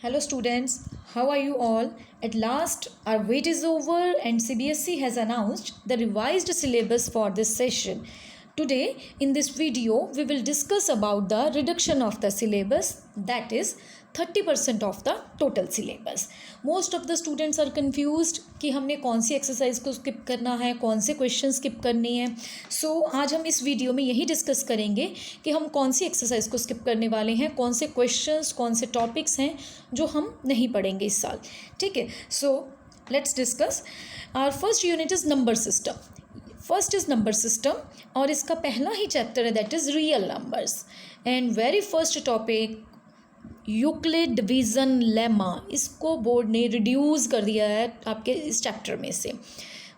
Hello students, how are you all? At last our wait is over and CBSE has announced the revised syllabus for this session. Today in this video we will discuss about the reduction of the syllabus, that is 30% of the total syllabus. Most of the students are confused कि हमने कौन सी exercise को skip करना है, कौन से question skip करने हैं. सो आज हम इस वीडियो में यही डिस्कस करेंगे कि हम कौन सी एक्सरसाइज को स्किप करने वाले हैं, कौन से क्वेश्चंस, कौन से टॉपिक्स हैं जो हम नहीं पढ़ेंगे इस साल. ठीक है, so let's discuss. Our first unit is number system. First is number system और इसका पहला ही चैप्टर है, that is real numbers. And very first topic Euclid division lemma. इसको बोर्ड ने रिड्यूस कर दिया है आपके इस चैप्टर में से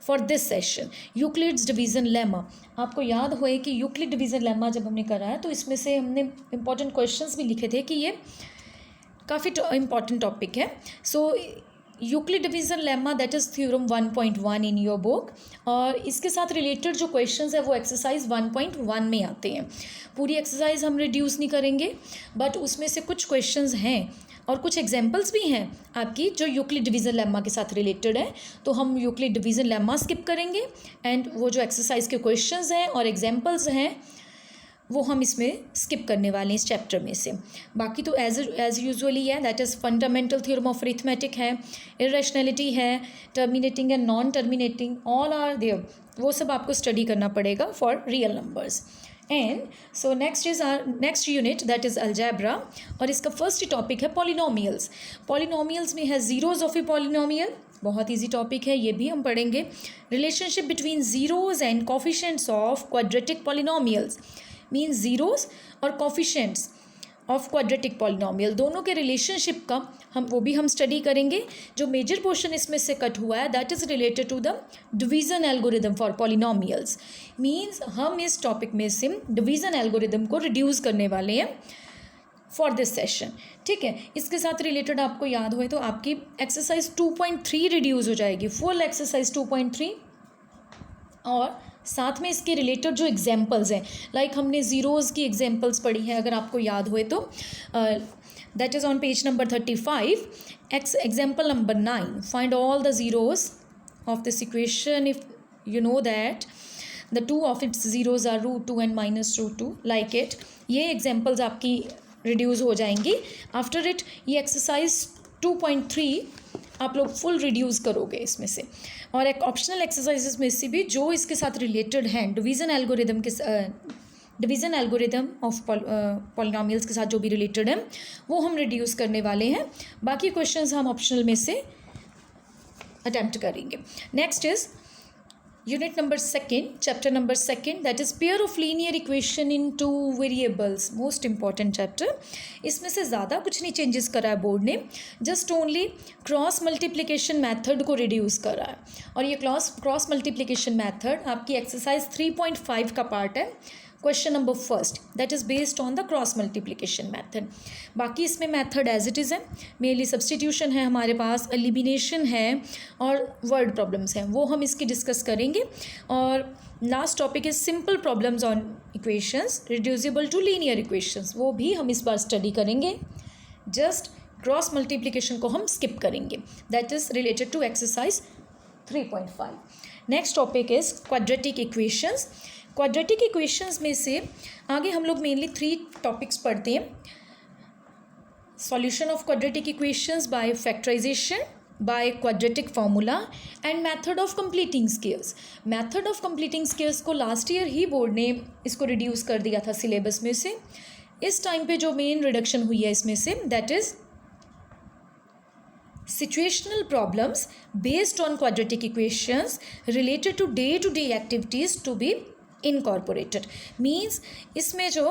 for this session. Euclid's division lemma, आपको याद होए कि यूक्लिड डिवीज़न लेमा जब हमने करा है तो इसमें से हमने इंपॉर्टेंट क्वेश्चंस भी लिखे थे कि ये काफ़ी इंपॉर्टेंट टॉपिक है. So Euclid division lemma that is theorem 1.1 in your book. और इसके साथ रिलेटेड जो क्वेश्चंस है वो एक्सरसाइज 1.1 में आते हैं. पूरी एक्सरसाइज हम रिड्यूस नहीं करेंगे, बट उसमें से कुछ क्वेश्चंस हैं और कुछ एग्जांपल्स भी हैं आपकी जो यूक्लिड डिवीज़न लेमा के साथ रिलेटेड है. तो हम यूक्लिड डिवीज़न लेमा स्किप करेंगे एंड वो जो एक्सरसाइज के क्वेश्चंस हैं और एग्जांपल्स हैं वो हम इसमें स्किप करने वाले हैं इस चैप्टर में से. बाकी तो एज यूजुअली है, that is fundamental theorem of arithmetic है, इरेशनैलिटी है, terminating and non terminating, all are there. वो सब आपको स्टडी करना पड़ेगा for real numbers. And so next is our next unit that is algebra और इसका फर्स्ट टॉपिक है पॉलिनोमियल्स. पॉलिनोमियल्स में है जीरोज़ ऑफ ए पॉलिनोमियल, बहुत इजी टॉपिक है, ये भी हम पढ़ेंगे. Relationship between zeros and coefficients of quadratic polynomials, means zeros और कोफिशिएंट्स ऑफ क्वाड्रेटिक पॉलिनोमियल, दोनों के रिलेशनशिप का वो भी हम स्टडी करेंगे. जो मेजर पोर्शन इसमें से कट हुआ है that is related to the division algorithm for polynomials. Means हम इस टॉपिक में से डिवीज़न एल्गोरिदम को रिड्यूस करने वाले हैं फॉर दिस सेशन. ठीक है, इसके साथ रिलेटेड आपको याद हो तो आपकी एक्सरसाइज 2.3 रिड्यूस हो जाएगी, फुल एक्सरसाइज 2.3. और साथ में इसके रिलेटेड जो एग्जांपल्स हैं, लाइक हमने ज़ीरोज़ की एग्जांपल्स पढ़ी हैं अगर आपको याद होए तो, that is on page number 35. Example number 9, find all the zeros of this equation if you know that the two of its zeros are √2 and -√2, like it. ये एग्जांपल्स आपकी रिड्यूस हो जाएंगी. आफ्टर इट ये exercise 2.3 आप लोग full reduce करोगे इसमें से. और एक ऑप्शनल एक्सरसाइजेस में से भी जो इसके साथ रिलेटेड हैं डिवीज़न एल्गोरिदम ऑफ पॉलिनोमियल्स के साथ जो भी रिलेटेड हैं वो हम रिड्यूस करने वाले हैं. बाकी क्वेश्चंस हम ऑप्शनल में से अटेम्प्ट करेंगे. Next is unit number 2, chapter number 2, that is pair of linear equation in 2 variables. Most important chapter. इसमें से ज़्यादा कुछ नहीं चेंजेस करा है बोर्ड ने, just only cross multiplication method को रिड्यूस करा है. और ये क्रॉस मल्टीप्लिकेशन मेथड आपकी एक्सरसाइज 3.5 का पार्ट है. Question number 1 that is based on the cross multiplication method. बाकी इसमें मेथड एज इट इज़ है, मेनली सब्सटीट्यूशन है हमारे पास, एलिमिनेशन है और वर्ड प्रॉब्लम्स हैं, वो हम इसकी डिस्कस करेंगे. और last topic is simple problems on equations reducible to linear equations, वो भी हम इस बार स्टडी करेंगे. जस्ट क्रॉस मल्टीप्लिकेशन को हम स्किप करेंगे, that is related to exercise 3.5. Next topic is quadratic equations. Quadratic equations में से आगे हम लोग मेनली 3 टॉपिक्स पढ़ते हैं. Solution of quadratic equations by factorization, by quadratic formula and method of completing squares. Method of completing squares को last year ही board ने इसको रिड्यूस कर दिया था सिलेबस में से. इस टाइम पे जो मेन रिडक्शन हुई है इसमें say that is situational problems based on quadratic equations related to day activities to be incorporated. Means इसमें जो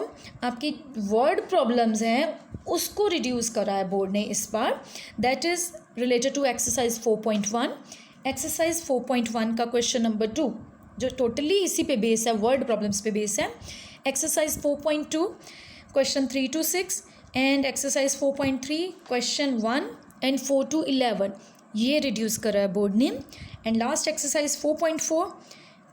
आपकी वर्ड प्रॉब्लम्स हैं उसको रिड्यूस करा है बोर्ड ने इस बार. That is related to exercise 4.1. Exercise 4.1 का क्वेश्चन नंबर 2 जो टोटली इसी पे बेस है, वर्ड प्रॉब्लम्स पे बेस है. Exercise 4.2 question 3 to 6 and exercise 4.3 question 1 and 4 to 11 ये रिड्यूस करा है बोर्ड ने. And last exercise 4.4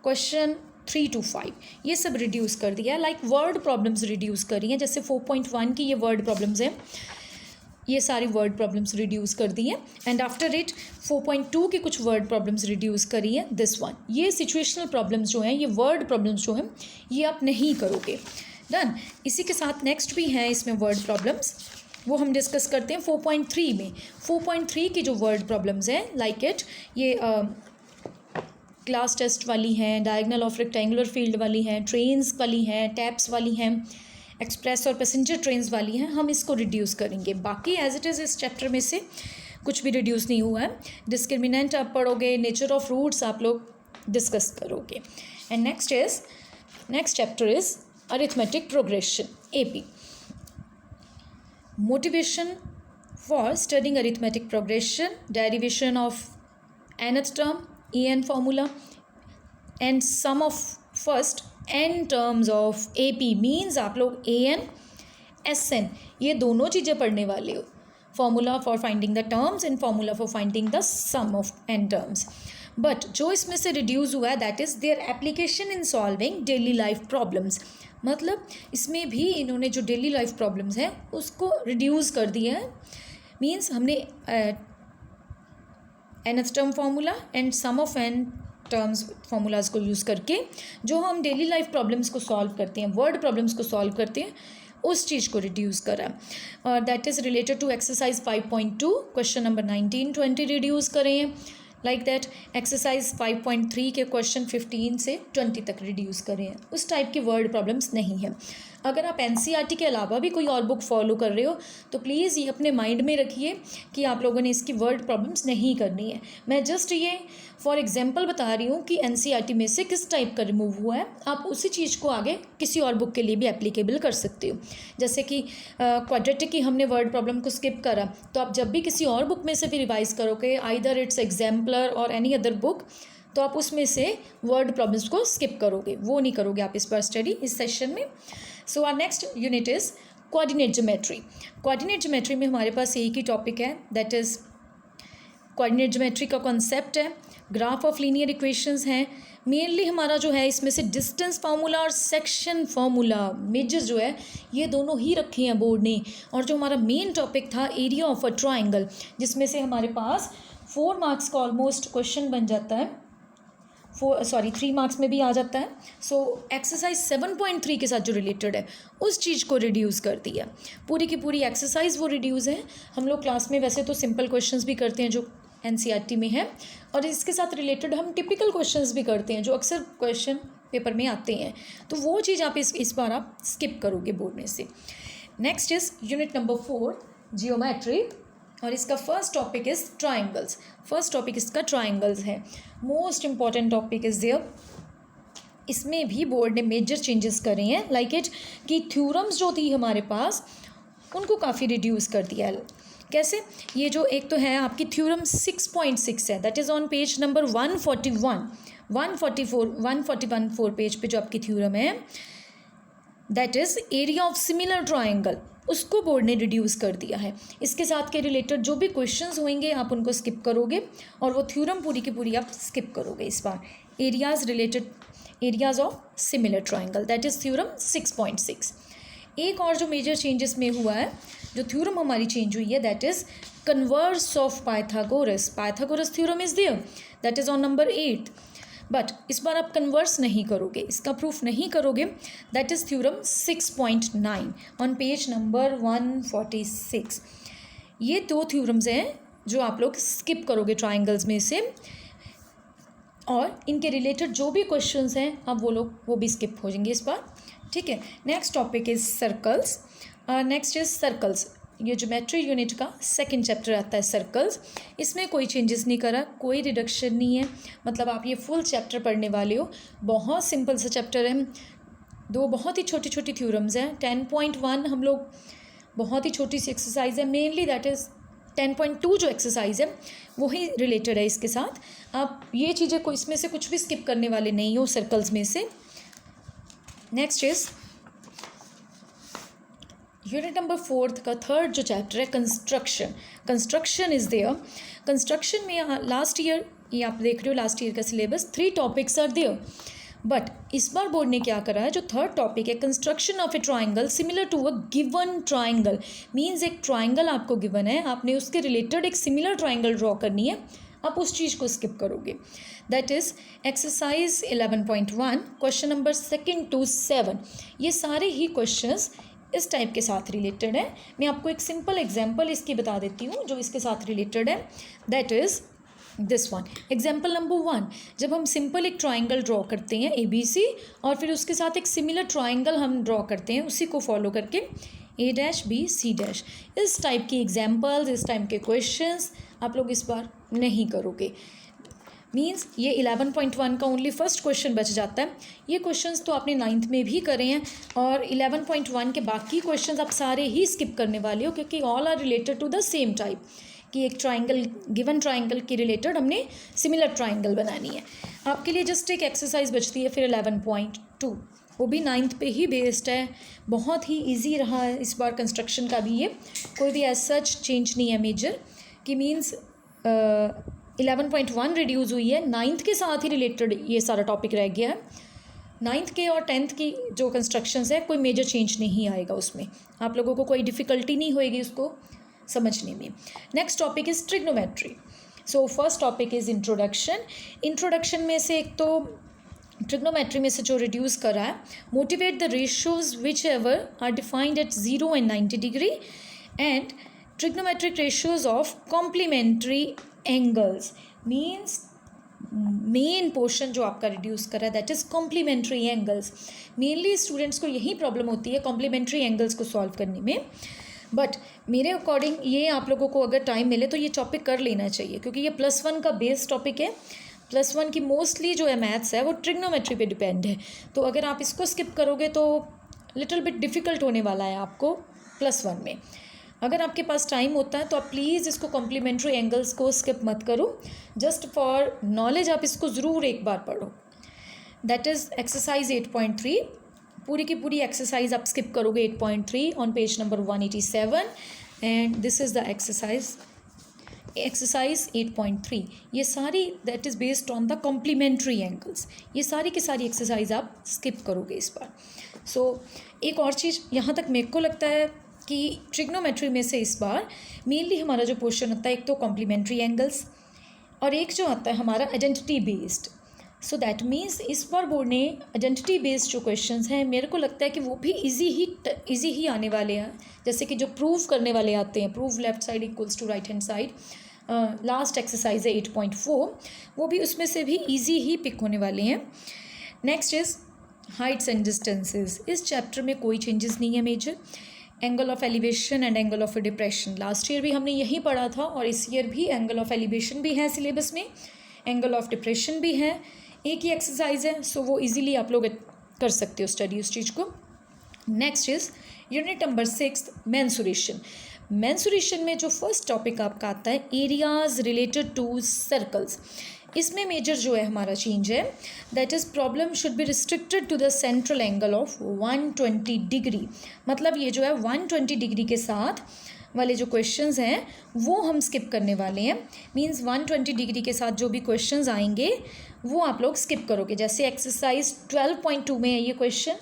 question 3 to 5 ये सब रिड्यूस कर दिया, लाइक वर्ड प्रॉब्लम्स रिड्यूस करी हैं. जैसे 4.1 की ये वर्ड प्रॉब्लम्स हैं, ये सारी वर्ड प्रॉब्लम्स रिड्यूस कर दी हैं एंड आफ्टर इट 4.2 की कुछ वर्ड प्रॉब्लम्स रिड्यूस करी हैं दिस वन। ये सिचुएशनल प्रॉब्लम्स जो हैं, ये वर्ड प्रॉब्लम्स जो हैं, ये आप नहीं करोगे। डन। इसी के साथ नेक्स्ट भी हैं इसमें वर्ड प्रॉब्लम्स, वो हम डिस्कस करते हैं 4.3 में। 4.3 की जो वर्ड प्रॉब्लम्स हैं लाइक इट, ये क्लास टेस्ट वाली हैं, डायगोनल ऑफ रेक्टेंगुलर फील्ड वाली हैं, ट्रेन्स वाली हैं, टैप्स वाली हैं, एक्सप्रेस और पैसेंजर ट्रेन्स वाली हैं, हम इसको रिड्यूस करेंगे। बाकी एज इट इज़ इस चैप्टर में से कुछ भी रिड्यूस नहीं हुआ है। डिस्क्रिमिनेंट आप पढ़ोगे, नेचर ऑफ रूट्स आप लोग डिस्कस करोगे। And next chapter is arithmetic progression, AP। Motivation for studying arithmetic progression, derivation of nth term, En formula, and sum of first n terms of AP means आप लोग AN SN ये दोनों चीज़ें पढ़ने वाले हो। Formula for finding the terms and formula for finding the sum of n terms. But जो इसमें से रिड्यूस हुआ है that is their application in solving daily life problems. मतलब इसमें भी इन्होंने जो डेली लाइफ प्रॉब्लम्स हैं उसको रिड्यूस कर दिया है। मीन्स हमने nth term formula and sum of n terms formulas को यूज़ करके जो हम डेली लाइफ प्रॉब्लम्स को सॉल्व करते हैं, वर्ड प्रॉब्लम्स को सॉल्व करते हैं, उस चीज़ को रिड्यूस करा। और that is related to exercise 5.2 question number 19, 20 reduce करें हैं। लाइक दैट एक्सरसाइज 5.3 के क्वेश्चन 15 से 20 तक रिड्यूस करें हैं। उस टाइप की वर्ड प्रॉब्लम्स नहीं है। अगर आप NCERT के अलावा भी कोई और बुक फॉलो कर रहे हो तो प्लीज़ ये अपने माइंड में रखिए कि आप लोगों ने इसकी वर्ड प्रॉब्लम्स नहीं करनी है। मैं जस्ट ये फॉर एग्जांपल बता रही हूँ कि NCERT में से किस टाइप का रिमूव हुआ है। आप उसी चीज़ को आगे किसी और बुक के लिए भी एप्लीकेबल कर सकते हो। जैसे कि क्वाड्रेटिक की हमने वर्ड प्रॉब्लम को स्किप करा, तो आप जब भी किसी और बुक में से भी रिवाइज करोगे, आइदर इट्स एग्जाम्पलर और एनी अदर बुक, तो आप उसमें से वर्ड प्रॉब्लम्स को स्किप करोगे, वो नहीं करोगे आप इस पर स्टडी इस सेशन में। So our next unit is coordinate geometry. Coordinate geometry में हमारे पास एक ही टॉपिक है, दैट इज़ कोऑर्डिनेट ज्योमेट्री का कॉन्सेप्ट है, ग्राफ ऑफ लीनियर इक्वेशंस हैं। मेनली हमारा जो है इसमें से डिस्टेंस फार्मूला और सेक्शन फार्मूला मेजर जो है ये दोनों ही रखे हैं बोर्ड ने। और जो हमारा मेन टॉपिक था एरिया ऑफ अ ट्राइंगल, जिसमें से हमारे पास 4 मार्क्स का ऑलमोस्ट क्वेश्चन बन जाता है, 3 मार्क्स में भी आ जाता है। सो एक्सरसाइज 7.3 के साथ जो रिलेटेड है उस चीज़ को रिड्यूस कर दिया। पूरी की पूरी एक्सरसाइज वो रिड्यूस है। हम लोग क्लास में वैसे तो सिंपल क्वेश्चंस भी करते हैं जो NCERT में है, और इसके साथ रिलेटेड हम टिपिकल क्वेश्चंस भी करते हैं जो अक्सर क्वेश्चन पेपर में आते हैं। तो वो चीज़ आप इस बार आप स्किप करोगे बोर्ड में से। Next is unit number 4 geometry, और इसका first topic is triangles. First topic इसका ट्राइंगल्स है। Most important topic is there. इसमें भी बोर्ड ने मेजर चेंजेस करे हैं, लाइक इट कि थ्योरम्स जो थी हमारे पास उनको काफ़ी रिड्यूस कर दिया है। कैसे? ये जो एक तो है आपकी थ्योरम 6.6 है, that is on page number 141, 144, 141 4 page पे जो आपकी थ्योरम है, that is area of similar triangle, उसको बोर्ड ने रिड्यूस कर दिया है। इसके साथ के रिलेटेड जो भी क्वेश्चंस होंगे आप उनको स्किप करोगे, और वो थ्योरम पूरी की पूरी आप स्किप करोगे इस बार। Areas of similar triangle, that is theorem 6.6। एक और जो मेजर चेंजेस में हुआ है, जो थ्योरम हमारी चेंज हुई है, that is converse of Pythagoras theorem is there, that is on number 8। But इस बार आप कन्वर्स नहीं करोगे, इसका प्रूफ नहीं करोगे, that is theorem 6.9 on page number 146। ये 2 थ्योरम्स हैं जो आप लोग स्किप करोगे ट्राइंगल्स में से, और इनके रिलेटेड जो भी क्वेश्चंस हैं अब वो भी स्किप हो जाएंगे इस बार। ठीक है। Next topic is circles. Next is circles. ये ज्योमेट्री यूनिट का सेकंड चैप्टर आता है सर्कल्स। इसमें कोई चेंजेस नहीं करा, कोई रिडक्शन नहीं है, मतलब आप ये फुल चैप्टर पढ़ने वाले हो। बहुत सिंपल सा चैप्टर है, 2 बहुत ही छोटी छोटी थ्योरम्स हैं। 10.1 हम लोग बहुत ही छोटी सी एक्सरसाइज है, मेनली दैट इज़ 10.2 जो एक्सरसाइज है वही रिलेटेड है इसके साथ। आप ये चीज़ें को इसमें से कुछ भी स्किप करने वाले नहीं हो सर्कल्स में से। नेक्स्ट इज़ यूनिट नंबर 4 का थर्ड जो चैप्टर है कंस्ट्रक्शन इज़ देयर। कंस्ट्रक्शन में लास्ट ईयर, ये आप देख रहे हो लास्ट ईयर का syllabus, 3 topics are there. But इस बार बोर्ड ने क्या करा है, जो थर्ड टॉपिक है construction of a triangle similar to a given triangle, means एक ट्राइंगल आपको गिवन है, आपने उसके रिलेटेड एक सिमिलर ट्राइंगल ड्रॉ करनी है, आप उस चीज़ को स्किप करोगे। That is exercise 11.1 question number 2 to 7। ये सारे ही क्वेश्चंस इस टाइप के साथ रिलेटेड है। मैं आपको एक सिंपल एग्जांपल इसकी बता देती हूँ जो इसके साथ रिलेटेड है। That is this one. Example number 1, जब हम सिंपल एक ट्राइंगल ड्रॉ करते हैं ABC और फिर उसके साथ एक सिमिलर ट्राइंगल हम ड्रॉ करते हैं, उसी को फॉलो करके A', B, C', इस टाइप की एग्जाम्पल्स, इस टाइप के क्वेश्चंस आप लोग इस बार नहीं करोगे। मीन्स ये 11.1 का ओनली फर्स्ट क्वेश्चन बच जाता है। ये क्वेश्चंस तो आपने 9th में भी करे हैं और 11.1 के बाकी क्वेश्चंस आप सारे ही स्किप करने वाले हो, क्योंकि all are related to the same type, कि एक ट्राइंगल, गिवन ट्राइंगल के रिलेटेड हमने सिमिलर ट्राइंगल बनानी है। आपके लिए जस्ट एक एक्सरसाइज बचती है फिर 11.2, वो भी 9th पे ही बेस्ड है। बहुत ही ईजी रहा है इस बार कंस्ट्रक्शन का भी, ये कोई भी एज सच चेंज नहीं है मेजर, कि मीन्स 11.1 रिड्यूस हुई है, 9th के साथ ही रिलेटेड ये सारा टॉपिक रह गया है। 9th के और 10th की जो कंस्ट्रक्शंस है कोई मेजर चेंज नहीं आएगा उसमें, आप लोगों को कोई डिफ़िकल्टी नहीं होएगी उसको समझने में। Next topic is trigonometry. So first topic is introduction में से एक तो ट्रिग्नोमेट्री में से जो रिड्यूस करा है, motivate the ratios whichever are defined at 0 and 90 degree and trigonometric ratios of complementary angles. Means main portion जो आपका रिड्यूस करा है that is complementary angles. Mainly students को यही प्रॉब्लम होती है कॉम्प्लीमेंट्री एंगल्स को सॉल्व करने में, बट मेरे अकॉर्डिंग ये आप लोगों को अगर टाइम मिले तो ये टॉपिक कर लेना चाहिए, क्योंकि ये +1 का बेस टॉपिक है। +1 की मोस्टली जो है मैथ्स है वो ट्रिग्नोमेट्री पे डिपेंड है, तो अगर आप इसको स्किप करोगे तो लिटिल बिट डिफ़िकल्ट होने वाला है आपको +1 में। अगर आपके पास टाइम होता है तो आप प्लीज़ इसको कॉम्प्लीमेंट्री एंगल्स को स्किप मत करो, जस्ट फॉर नॉलेज आप इसको ज़रूर एक बार पढ़ो। दैट इज़ एक्सरसाइज 8.3, पूरी की पूरी एक्सरसाइज आप स्किप करोगे 8.3 on page number 187 and this is the exercise 8.3। ये सारी that is based on the complementary angles, ये सारी की सारी एक्सरसाइज आप स्किप करोगे इस बार। सो एक और चीज़ यहाँ तक मेरे को लगता है कि ट्रिग्नोमेट्री में से इस बार मेनली हमारा जो पोर्शन होता है एक तो कॉम्प्लीमेंट्री एंगल्स और एक जो आता है हमारा identity based. So that means इस बार बोर्ड ने आइडेंटिटी बेस्ड जो क्वेश्चंस हैं मेरे को लगता है कि वो भी इजी ही आने वाले हैं, जैसे कि जो प्रूव करने वाले आते हैं, prove left side equals to right hand side, last exercise है 8.4, वो भी उसमें से भी इजी ही पिक होने वाले हैं। Next is heights and distances. इस चैप्टर में कोई चेंजेस नहीं है major. Angle of elevation and angle of depression, last year भी हमने यही पढ़ा था और इस ईयर भी एंगल ऑफ एलिवेशन भी है सिलेबस में, एंगल ऑफ डिप्रेशन भी है, एक ही एक्सरसाइज है, सो वो इजीली आप लोग कर सकते हो स्टडी उस चीज़ को। Next is unit number 6 mensuration. Mensuration में जो फर्स्ट टॉपिक आपका आता है एरियाज रिलेटेड टू सर्कल्स, इसमें मेजर जो है हमारा चेंज है that is problem should be restricted to the central angle of 120 degree. मतलब ये जो है 120 डिग्री के साथ वाले जो क्वेश्चंस हैं वो हम स्किप करने वाले हैं। मींस 120 डिग्री के साथ जो भी क्वेश्चंस आएंगे वो आप लोग स्किप करोगे। जैसे एक्सरसाइज 12.2 में है ये क्वेश्चन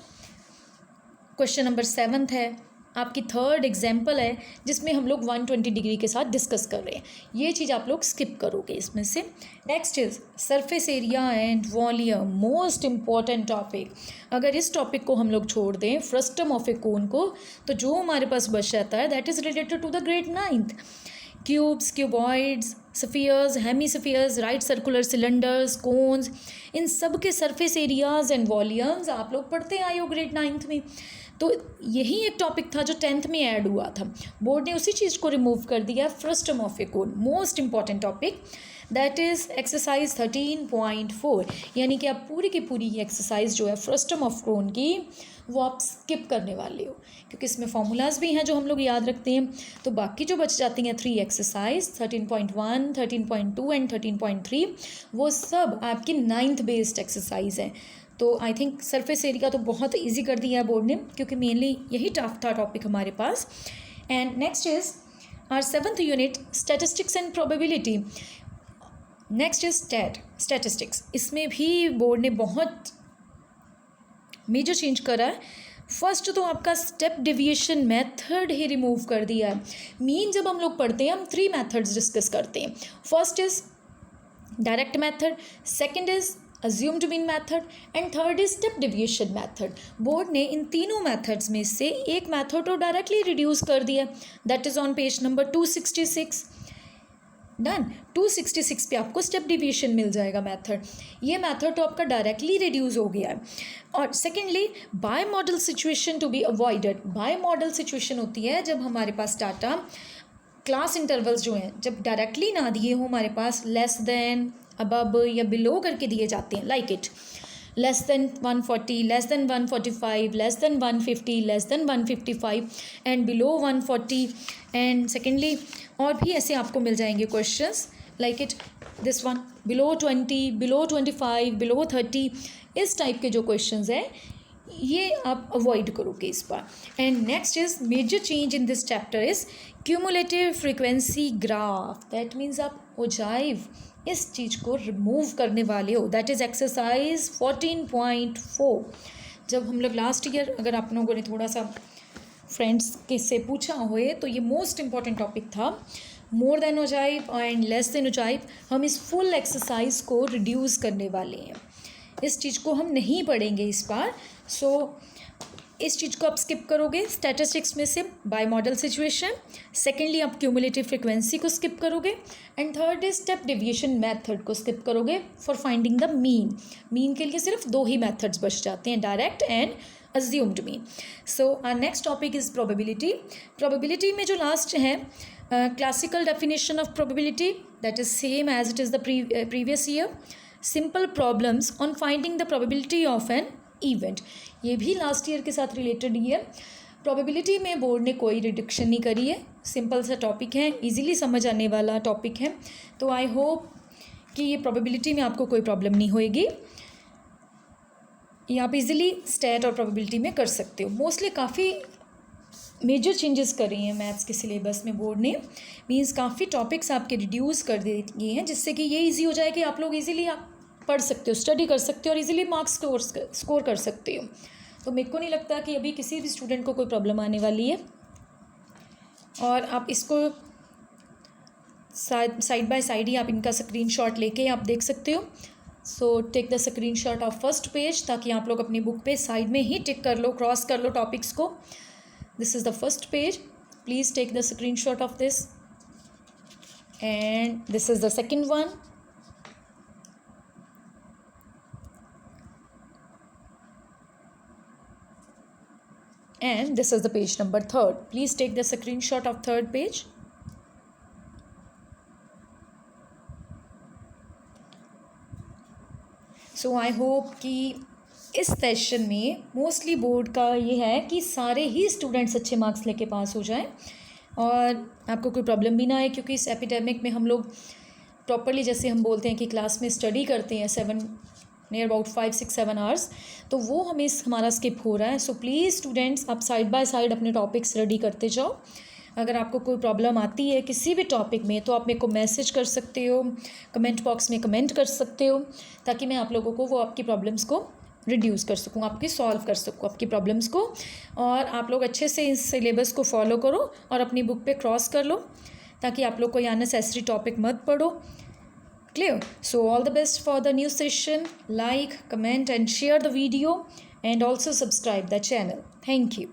नंबर 7 है, आपकी थर्ड एग्जाम्पल है जिसमें हम लोग 120 डिग्री के साथ डिस्कस कर रहे हैं, ये चीज़ आप लोग स्किप करोगे इसमें से। Next is surface area and volume, most important topic. अगर इस टॉपिक को हम लोग छोड़ दें फ्रस्टम ऑफ ए कोन को, तो जो हमारे पास बच जाता है that is related to the grade 9th। Cubes, cuboids, spheres, hemispheres, right circular cylinders, cones, इन सब के सरफेस एरियाज एंड वॉल्यूम्स आप लोग पढ़ते आए हो ग्रेड 9th में। तो यही एक टॉपिक था जो 10th में ऐड हुआ था, बोर्ड ने उसी चीज़ को रिमूव कर दिया, frustum of A cone, most important topic. That is exercise 13.4, यानी कि आप पूरी की पूरी एक्सरसाइज जो है फ्रस्टम ऑफ कोन की वो आप स्किप करने वाले हो, क्योंकि इसमें फार्मूलाज भी हैं जो हम लोग याद रखते हैं। तो बाकी जो बच जाती हैं 3 एक्सरसाइज 13.1, 13.2 एंड 13.3, वो सब आपकी 9th बेस्ड एक्सरसाइज हैं। तो आई थिंक सरफेस एरिया तो बहुत इजी कर दिया है बोर्ड ने, क्योंकि मेनली यही टफ था टॉपिक हमारे पास। And next is our 7th unit statistics and probability. Next is statistics. इसमें भी बोर्ड ने बहुत मेजर चेंज करा है। फर्स्ट तो आपका स्टेप डेविएशन मेथड ही रिमूव कर दिया है। मीन जब हम लोग पढ़ते हैं हम 3 मेथड्स डिस्कस करते हैं। First is direct method, second is assumed mean method and third is step deviation method. Board ने इन तीनों मेथड्स में से एक मेथड तो डायरेक्टली रिड्यूस कर दिया, that is on page number 266। Done. 266 पे आपको स्टेप डिविएशन मिल जाएगा मेथड। ये मेथड तो आपका डायरेक्टली रिड्यूस हो गया है। और secondly bimodal situation to be avoided. Bimodal situation होती है जब हमारे पास डाटा क्लास इंटरवल्स जो हैं जब डायरेक्टली ना दिए हो हमारे पास, लेस देन, अबव या बिलो करके दिए जाते हैं, like it less than 140, less than 145, less than 150, less than 155 and below 140। And secondly और भी ऐसे आपको मिल जाएंगे questions, like it this one below 20, below 25, below 30। इस टाइप के जो क्वेश्चंस हैं ये आप अवॉइड करोगे इस बार। And next is major change in this chapter is cumulative frequency graph. That means आप ओजाइव इस चीज़ को रिमूव करने वाले हो। That is exercise 14.4। जब हम लोग लास्ट ईयर, अगर आप लोगों ने थोड़ा सा फ्रेंड्स के से पूछा हुए तो ये मोस्ट इंपॉर्टेंट टॉपिक था, more than ogive and less than ogive. हम इस फुल एक्सरसाइज को रिड्यूस करने वाले हैं, इस चीज़ को हम नहीं पढ़ेंगे इस बार। सो इस चीज़ को आप स्किप करोगे स्टैटिस्टिक्स में से बाय मॉडल सिचुएशन। सेकेंडली आप क्यूमुलेटिव फ्रिक्वेंसी को स्किप करोगे and third is step deviation method को स्किप करोगे for finding the mean. Mean के लिए सिर्फ 2 ही मेथड्स बच जाते हैं, direct and assumed mean. So our next topic is probability. Probability में जो लास्ट है classical definition of probability, that is same as it is the previous year. Simple problems on finding the probability of an event, ये भी last year के साथ related ही है। Probability में board ने कोई रिडक्शन नहीं करी है, सिंपल सा टॉपिक है, इजीली समझ आने वाला टॉपिक है। तो आई होप कि ये प्रोबेबिलिटी में आपको कोई प्रॉब्लम नहीं होएगी, ये आप इजीली स्टैट और प्रोबेबिलिटी में कर सकते हो। मोस्टली काफ़ी मेजर चेंजेस कर रही हैं मैथ्स के सिलेबस में बोर्ड ने, मीन्स काफ़ी टॉपिक्स आपके रिड्यूस कर दिए हैं, जिससे कि ये ईजी हो जाए कि आप लोग ईजिली आप पढ़ सकते हो, स्टडी कर सकते हो और इजीली मार्क्स स्कोर कर सकते हो। तो मेरे को नहीं लगता कि अभी किसी भी स्टूडेंट को कोई प्रॉब्लम आने वाली है। और आप इसको साइड बाय साइड ही आप इनका स्क्रीनशॉट लेके आप देख सकते हो। So take the screenshot of first page, ताकि आप लोग अपनी बुक पे साइड में ही टिक कर लो, क्रॉस कर लो टॉपिक्स को। This is the first page, please take the screenshot of this and this is the second one. And this is the page number 3rd. Please take the screenshot of 3rd page. So I hope कि इस session में mostly board का ये है कि सारे ही students अच्छे marks लेके पास हो जाएं और आपको कोई प्रॉब्लम भी ना आए, क्योंकि इस एपिडेमिक में हम लोग प्रॉपरली, जैसे हम बोलते हैं कि क्लास में स्टडी करते हैं 7 नियर अबाउट 5, 6, 7 आवर्स, तो वो हमें हमारा स्किप हो रहा है। सो प्लीज़ स्टूडेंट्स आप साइड बाय साइड अपने टॉपिक्स रेडी करते जाओ। अगर आपको कोई प्रॉब्लम आती है किसी भी टॉपिक में तो आप मेरे को मैसेज कर सकते हो, कमेंट बॉक्स में कमेंट कर सकते हो, ताकि मैं आप लोगों को वो आपकी प्रॉब्लम्स को रिड्यूस कर सकूँ, आपकी सॉल्व कर सकूँ आपकी प्रॉब्लम्स को। और आप लोग अच्छे से इस सिलेबस को फॉलो करो और अपनी बुक पे क्रॉस कर लो, ताकि आप लोग कोई अननेसेसरी टॉपिक मत पढ़ो। Clear? So all the best for the new session. Like, comment and share the video and also subscribe the channel. Thank you.